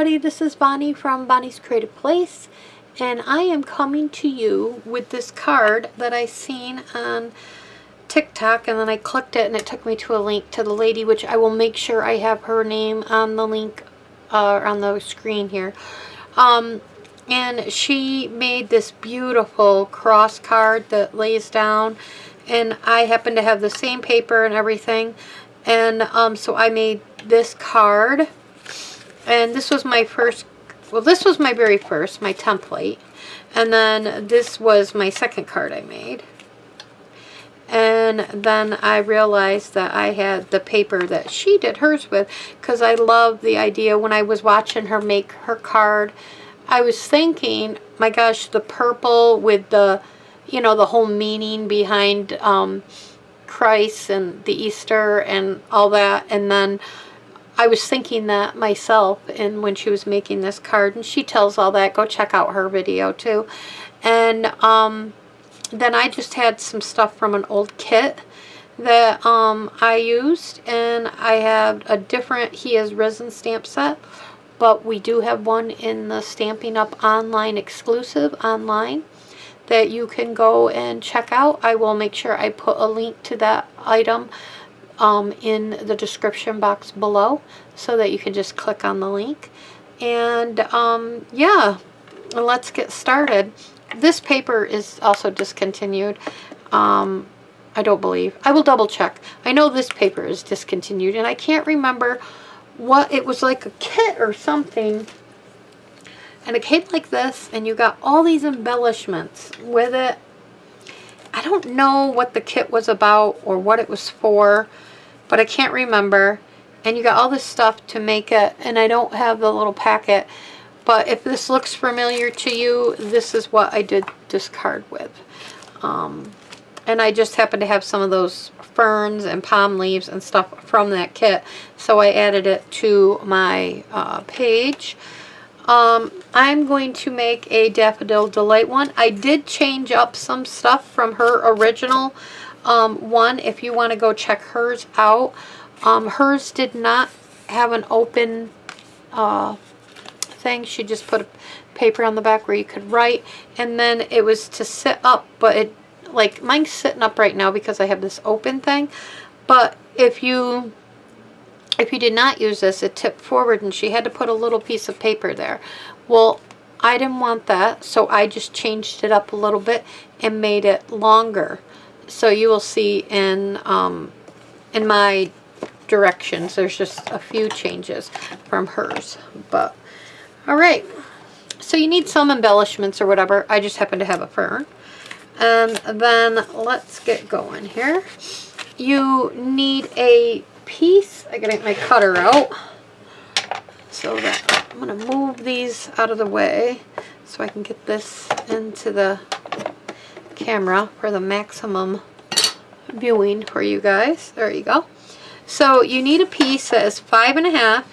everybody, this is Bonnie from Bonnie's Creative Place, and I am coming to you with this card that I seen on TikTok, and then I clicked it and it took me to a link to the lady, which I will make sure I have her name on the link on the screen here. And she made this beautiful cross card that lays down, and I happen to have the same paper and everything, and so I made this card. And this was my first, well, this was my very first, my template. And then this was my second card I made. And then I realized that I had the paper that she did hers with, because I love the idea. When I was watching her make her card, I was thinking, my gosh, the purple with the, you know, the whole meaning behind Christ and the Easter and all that. And then I was thinking that myself, and when she was making this card, and she tells all that, go check out her video too. And then I just had some stuff from an old kit that I used, and I have a different He Is Risen stamp set, but we do have one in the Stampin' Up! Online exclusive online that you can go and check out. I will make sure I put a link to that item in the description box below, so that you can just click on the link. And yeah, let's get started. This paper is also discontinued. I don't believe. I will double check. I know this paper is discontinued, and I can't remember what it was, like a kit or something. And it came like this, and you got all these embellishments with it. I don't know what the kit was about or what it was for, but I can't remember. And you got all this stuff to make it, and I don't have the little packet, but if this looks familiar to you, this is what I did this card with. And I just happen to have some of those ferns and palm leaves and stuff from that kit, so I added it to my page. I'm going to make a Daffodil Delight one. I did change up some stuff from her original one. If you want to go check hers out, hers did not have an open thing. She just put a paper on the back where you could write, and then it was to sit up, but it, like, mine's sitting up right now because I have this open thing. But if you did not use this, it tipped forward, and she had to put a little piece of paper there. Well, I didn't want that, so I just changed it up a little bit and made it longer. So you will see in my directions, there's just a few changes from hers. But all right, so you need some embellishments or whatever. I just happen to have a fern. And then let's get going here. You need a piece. I gotta get my cutter out, so that I'm gonna move these out of the way so I can get this into the camera for the maximum viewing for you guys. There you go. So you need a piece that is 5.5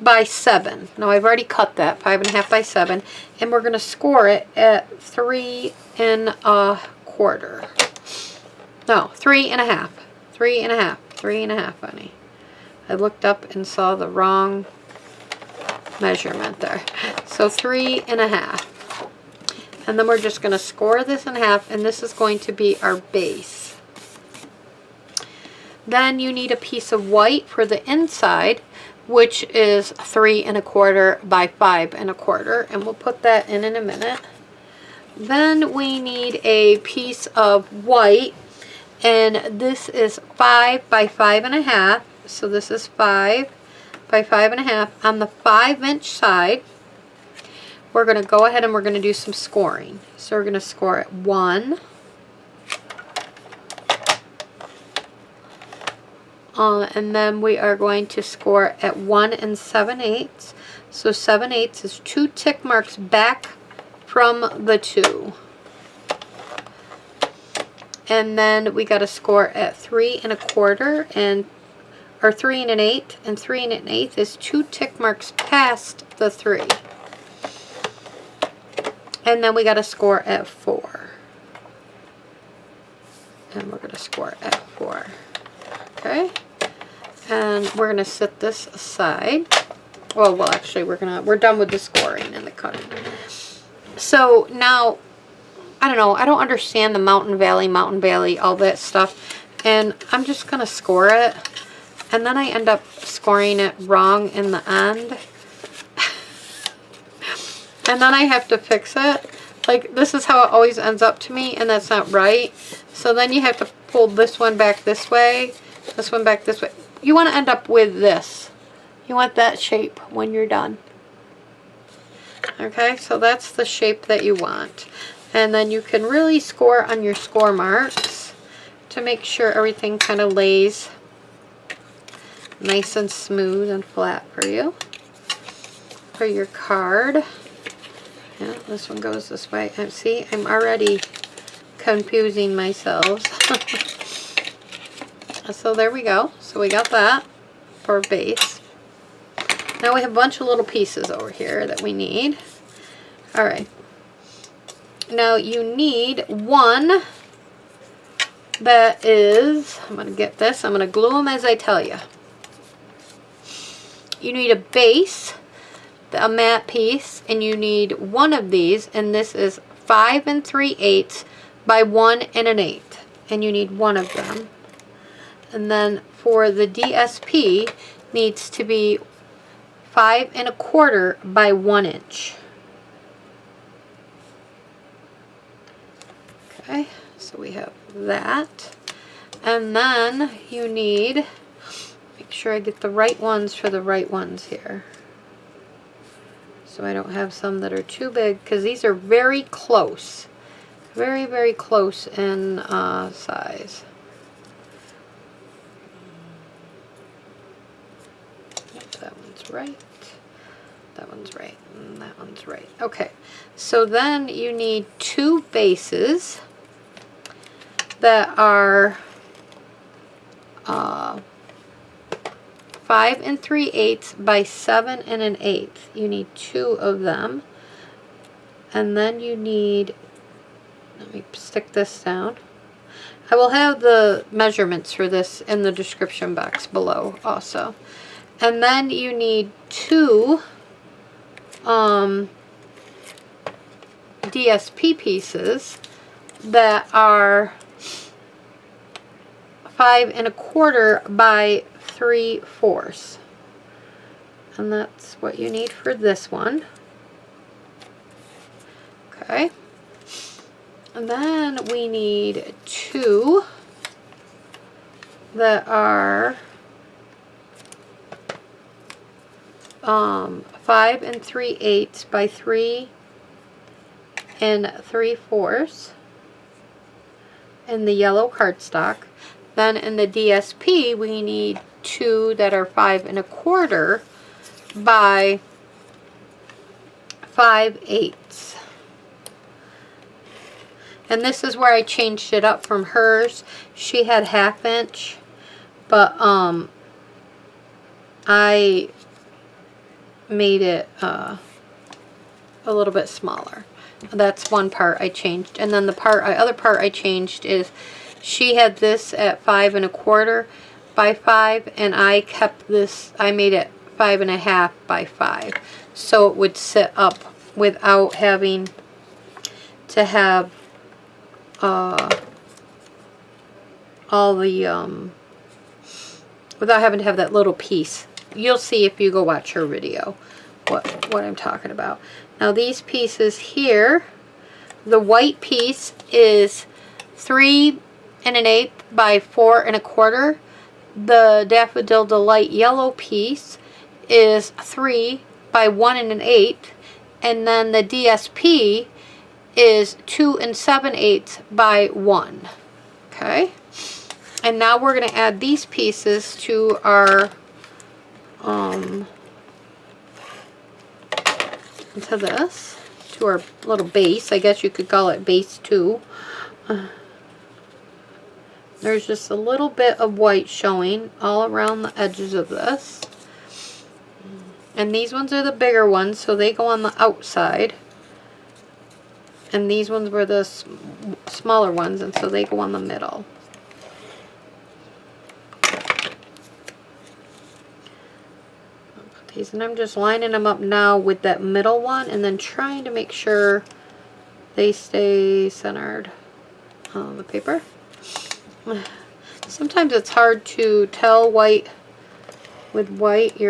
by 7. Now I've already cut that, 5.5 by 7, and we're gonna score it at 3 1/4. No, 3.5. 3.5. 3.5, honey. I looked up and saw the wrong measurement there. So 3.5. And then we're just going to score this in half, and this is going to be our base. Then you need a piece of white for the inside, which is 3 1/4 by 5 1/4, and we'll put that in a minute. Then we need a piece of white, and this is 5 by 5.5. So this is 5 by 5.5 on the 5-inch side. We're going to go ahead and we're going to do some scoring. So we're going to score at 1, and then we are going to score at 1 7/8. So 7/8 is 2 tick marks back from the 2. And then we got to score at 3 1/4, and or 3 1/8, and 3 1/8 is 2 tick marks past the 3. And then we got to score at 4. And we're going to score at 4. Okay? And we're going to set this aside. well, actually we're done with the scoring and the cutting. So now, I don't know, I don't understand the Mountain Valley, all that stuff. And I'm just going to score it. And then I end up scoring it wrong in the end. And then I have to fix it. Like, this is how it always ends up to me, and that's not right. So then you have to pull this one back this way, this one back this way. You want to end up with this. You want that shape when you're done. Okay, so that's the shape that you want. And then you can really score on your score marks to make sure everything kind of lays nice and smooth and flat for you. For your card. Yeah, this one goes this way. And see, I'm already confusing myself. So there we go. So we got that for base. Now we have a bunch of little pieces over here that we need. Alright. Now you need one that is, I'm going to get this, I'm going to glue them as I tell you. You need a base, a matte piece, and you need one of these, and this is 5 3/8 by 1 1/8, and you need one of them. And then for the DSP, needs to be 5 1/4 by 1 inch. Okay, so we have that. And then you need, make sure I get the right ones for the right ones here. So I don't have some that are too big, because these are very close. Very, very close in size. Yep, that one's right. That one's right. And that one's right. Okay, so then you need two bases that are 5 3/8 by 7 1/8. You need two of them. And then you need, let me stick this down. I will have the measurements for this in the description box below also. And then you need two DSP pieces that are 5 1/4 by 3/4. And that's what you need for this one. Okay. And then we need two that are 5 3/8 by 3 3/4 in the yellow cardstock. Then in the DSP, we need two that are 5 1/4 by 5/8. And this is where I changed it up from hers. She had 1/2 inch, but I made it a little bit smaller. That's one part I changed. And then the other part I changed is she had this at 5 1/4 by 5, and I kept this, I made it 5 1/2 by 5, so it would sit up without having to have all the without having to have that little piece. You'll see if you go watch her video what I'm talking about. Now these pieces here, the white piece is 3 1/8 by 4 1/4. The Daffodil Delight yellow piece is 3 by 1 1/8, and then the DSP is 2 7/8 by 1. Okay, and now we're going to add these pieces to our into this, to our little base. I guess you could call it base 2. There's just a little bit of white showing all around the edges of this. And these ones are the bigger ones, so they go on the outside. And these ones were the smaller ones, and so they go on the middle. I'll put these, and I'm just lining them up now with that middle one and then trying to make sure they stay centered on the paper. Sometimes it's hard to tell white with white.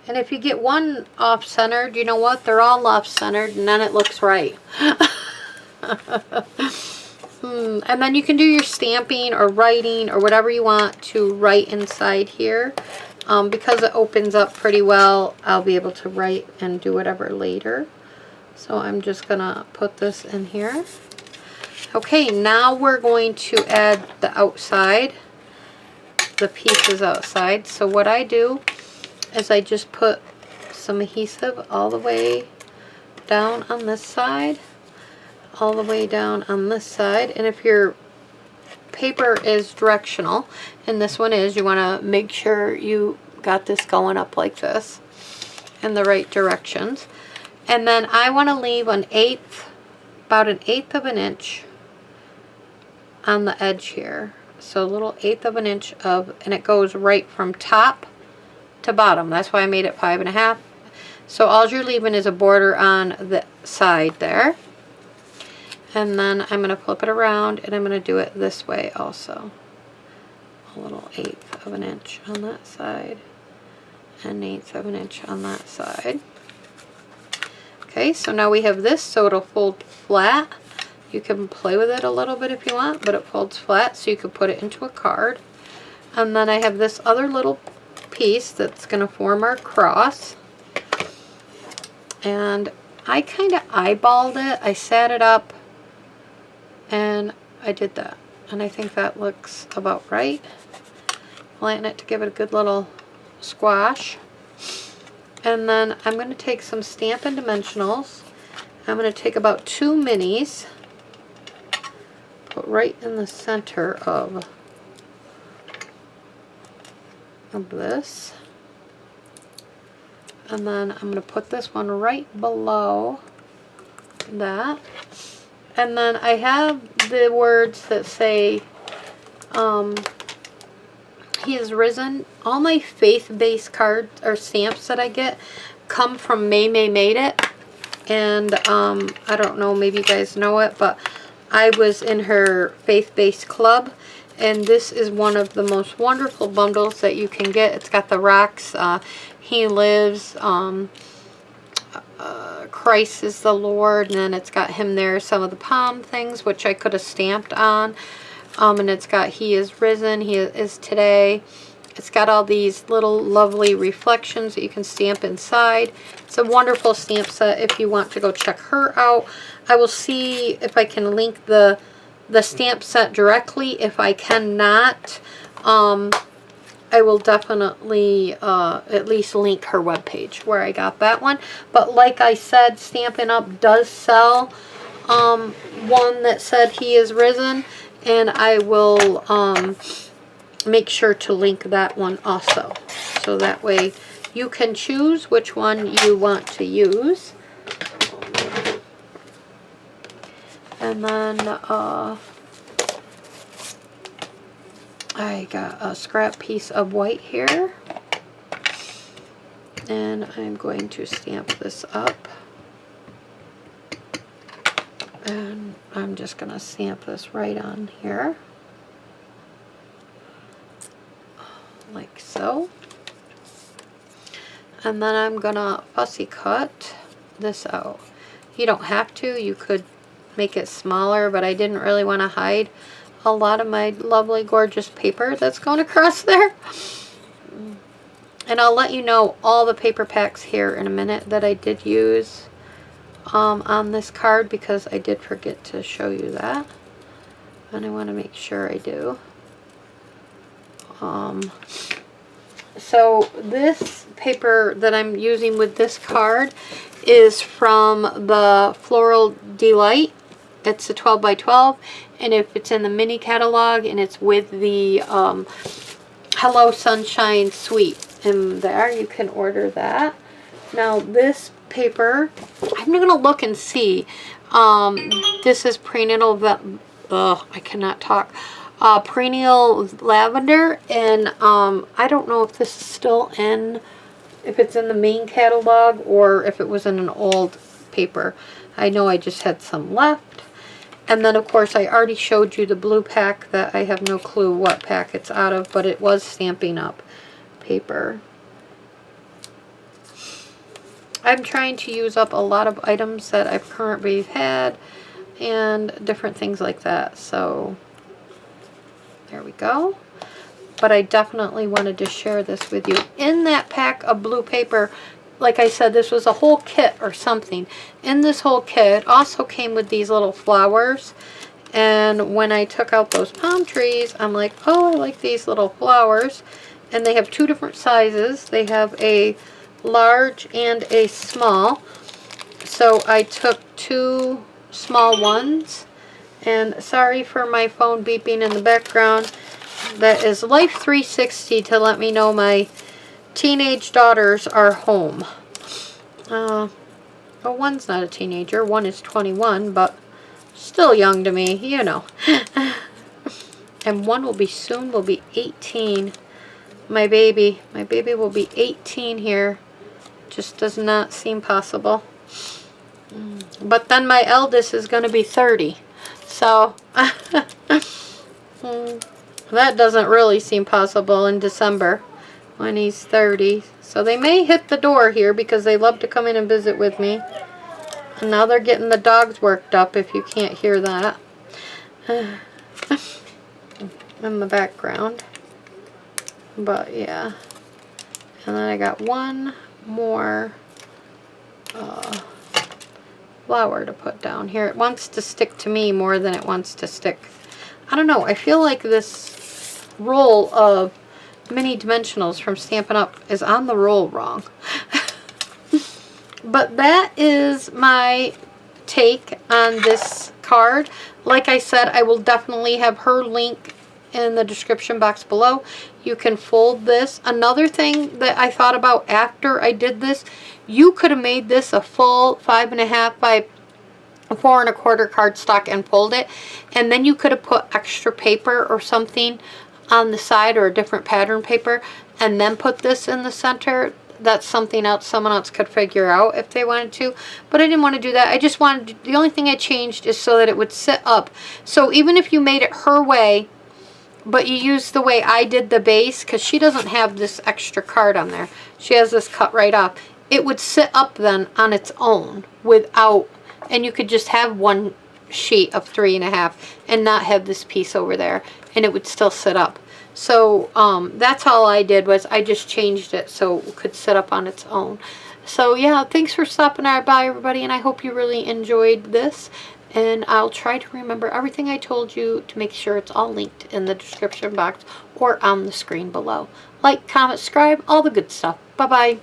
And if you get one off-centered, you know what? They're all off-centered, and then it looks right. And then you can do your stamping or writing or whatever you want to write inside here. Because it opens up pretty well, I'll be able to write and do whatever later. So I'm just going to put this in here. Okay, now we're going to add the outside, the pieces outside. So what I do is I just put some adhesive all the way down on this side, all the way down on this side. And if your paper is directional, and this one is, you want to make sure you got this going up like this in the right directions. And then I want to leave about an eighth of an inch on the edge here. So a little eighth of an inch and it goes right from top to bottom. That's why I made it 5.5. So all you're leaving is a border on the side there. And then I'm going to flip it around and I'm going to do it this way also. A little eighth of an inch on that side and an eighth of an inch on that side. Okay, so now we have this, so it'll fold flat. You can play with it a little bit if you want, but it folds flat so you can put it into a card. And then I have this other little piece that's going to form our cross, and I kind of eyeballed it. I sat it up and I did that, and I think that looks about right. Flatten it to give it a good little squash. And then I'm going to take some Stampin' Dimensionals. I'm going to take about 2 minis, put right in the center of this, and then I'm going to put this one right below that. And then I have the words that say He is risen. All my faith-based cards or stamps that I get come from Maymay Made It, and I don't know, maybe you guys know it, but I was in her faith-based club. And this is one of the most wonderful bundles that you can get. It's got the rocks, He lives, Christ is the Lord, and then it's got him there, some of the palm things, which I could have stamped on. And it's got He is risen, He is today. It's got all these little lovely reflections that you can stamp inside. It's a wonderful stamp set if you want to go check her out. I will see if I can link the stamp set directly. If I cannot, I will definitely at least link her webpage where I got that one. But like I said, Stampin' Up! Does sell one that said He is risen, and I will make sure to link that one also. So that way you can choose which one you want to use. And then I got a scrap piece of white here, and I'm going to stamp this up, and I'm just going to stamp this right on here like so. And then I'm going to fussy cut this out. You don't have to, you could make it smaller, but I didn't really want to hide a lot of my lovely gorgeous paper that's going across there. And I'll let you know all the paper packs here in a minute that I did use on this card, because I did forget to show you that. and I want to make sure I do. So this paper that I'm using with this card is from the Floral Delight. It's a 12 by 12, and if it's in the mini catalog, and it's with the Hello Sunshine Suite in there, you can order that. Now this paper, I'm going to look and see. This is prenatal, I cannot talk. Perennial lavender, and I don't know if this is still in, if it's in the main catalog or if it was in an old paper. I know I just had some left. And then of course I already showed you the blue pack that I have no clue what pack it's out of, but it was Stampin' Up paper. I'm trying to use up a lot of items that I've currently had and different things like that, so there we go. But I definitely wanted to share this with you. In that pack of blue paper, like I said, this was a whole kit or something. In this whole kit also came with these little flowers. And when I took out those palm trees, I'm like, oh, I like these little flowers. And they have two different sizes. They have a large and a small. So I took two small ones. And sorry for my phone beeping in the background. That is Life 360 to let me know my teenage daughters are home. Well, one's not a teenager. One is 21, but still young to me, you know. And one will be 18. My baby will be 18 here. Just does not seem possible. But then my eldest is going to be 30. So, that doesn't really seem possible in December when he's 30. So they may hit the door here because they love to come in and visit with me. And now they're getting the dogs worked up, if you can't hear that in the background. But yeah. And then I got one more flower to put down here. It wants to stick to me more than it wants to stick. I don't know. I feel like this roll of mini dimensionals from Stampin' Up is on the roll wrong. But that is my take on this card. Like I said, I will definitely have her link in the description box below. You can fold this. Another thing that I thought about after I did this, you could have made this a full 5.5 by 4 1/4 cardstock and fold it, and then you could have put extra paper or something on the side or a different pattern paper and then put this in the center. That's something else someone else could figure out if they wanted to, but I didn't want to do that. I just wanted, the only thing I changed is so that it would sit up. So even if you made it her way, but you use the way I did the base, because she doesn't have this extra card on there. She has this cut right off. It would sit up then on its own without, and you could just have one sheet of 3.5 and not have this piece over there, and it would still sit up. So that's all I did, was I just changed it so it could sit up on its own. So yeah, thanks for stopping by, everybody, and I hope you really enjoyed this. And I'll try to remember everything I told you to make sure it's all linked in the description box or on the screen below. Like, comment, subscribe, all the good stuff. Bye-bye.